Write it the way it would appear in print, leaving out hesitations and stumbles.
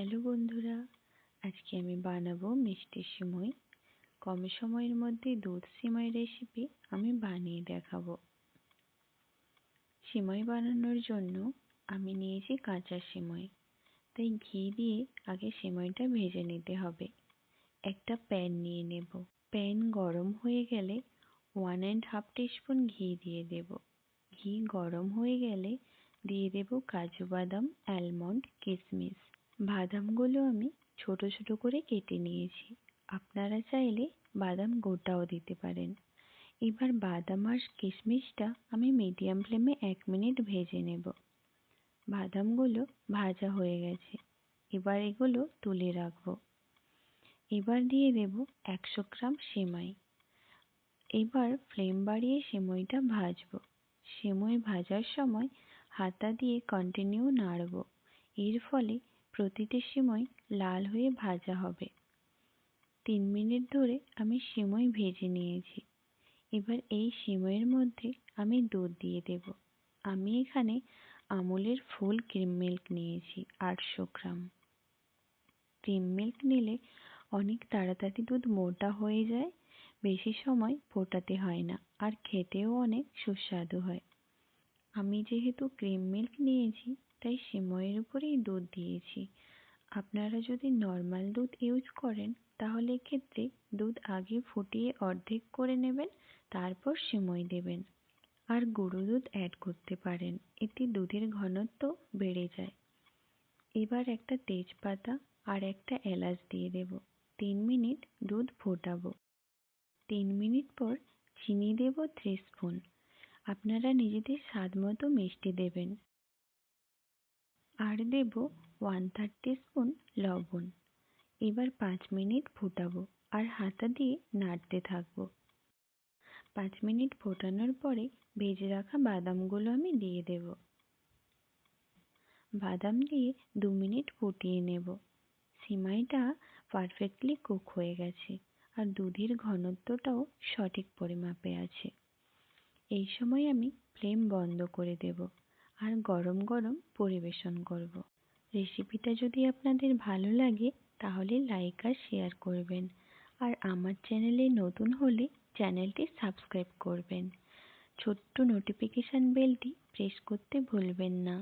Hello বন্ধুরা, আজকে আমি বানাবো মিষ্টি সিমই। কম সময়ের মধ্যে দুধ সিমই রেসিপি আমি বানিয়ে দেখাবো। সিমই বানানোর জন্য আমি নিয়েছি কাঁচা সিমই, তাই ঘি দিয়ে আগে সিমইটা ভেজে নিতে হবে। একটা প্যান নিয়ে নেব। প্যান গরম হয়ে গেলে 1.5 টিস্পুন ঘি দিয়ে দেব। ঘি গরম হয়ে গেলে দিয়ে দেব কাজু বাদাম, আলমন্ড, কিশমিশ। বাদামগুলো আমি ছোট ছোট করে কেটে নিয়েছি। আপনারা চাইলে বাদাম গোটাও দিতে পারেন। এবার বাদাম আর কিশমিশটা আমি মিডিয়াম ফ্লেমে 1 মিনিট ভেজে নেব। বাদামগুলো ভাজা হয়ে গেছে, এবার এগুলো তুলে রাখবো। এবার দিয়ে দেব 100 গ্রাম সেমাই। এবার ফ্লেম বাড়িয়ে সেমাইটা ভাজবো। সেমাই ভাজার সময় হাতা দিয়ে কন্টিনিউ নাড়ব। এর ফলে প্রতিটি সেমাই লাল হয়ে ভাজা হবে। 3 মিনিট ধরে আমি সেমাই ভেজে নিয়েছি। এবার এই সেমাইয়ের মধ্যে আমি দুধ দিয়ে দেব। আমি এখানে আমুলের ফুল ক্রিম মিল্ক নিয়েছি 800 গ্রাম। ক্রিম মিল্ক নিলে অনেক তাড়াতাড়ি দুধ মোটা হয়ে যায়, বেশি সময় ফোটাতে হয় না, আর খেতেও অনেক সুস্বাদু হয়। আমি যেহেতু ক্রিম মিল্ক নিয়েছি তাই সেমাইয়ের উপরেই দুধ দিয়েছি। আপনারা যদি নর্মাল দুধ ইউজ করেন তাহলে এক্ষেত্রে দুধ আগে ফুটিয়ে অর্ধেক করে নেবেন, তারপর সেমাই দেবেন। আর গুঁড়ো দুধ অ্যাড করতে পারেন, এতে দুধের ঘনত্ব বেড়ে যায়। এবার একটা তেজপাতা আর একটা এলাচ দিয়ে দেব। 3 মিনিট দুধ ফোটাবো। 3 মিনিট পর চিনি দেব 3 স্পুন। আপনারা নিজেদের স্বাদ মতো মিষ্টি দেবেন। আর দেব 1/3 টিস্পুন লবণ। এবার 5 মিনিট ফোটাবো আর হাতা দিয়ে নাড়তে থাকবো। 5 মিনিট ফোটানোর পরে ভেজে রাখা বাদামগুলো আমি দিয়ে দেব। বাদাম দিয়ে 2 মিনিট ফুটিয়ে নেব। সিমাইটা পারফেক্টলি কুক হয়ে গেছে আর দুধের ঘনত্বটাও সঠিক পরিমাপে আছে। এই সময় আমি ফ্লেম বন্ধ করে দেব আর গরম গরম পরিবেশন করব। রেসিপিটা যদি আপনাদের ভালো লাগে তাহলে লাইক আর শেয়ার করবেন, আর আমার চ্যানেলে নতুন হলে চ্যানেলটি সাবস্ক্রাইব করবেন। ছোট্ট নোটিফিকেশান বেলটি প্রেস করতে ভুলবেন না।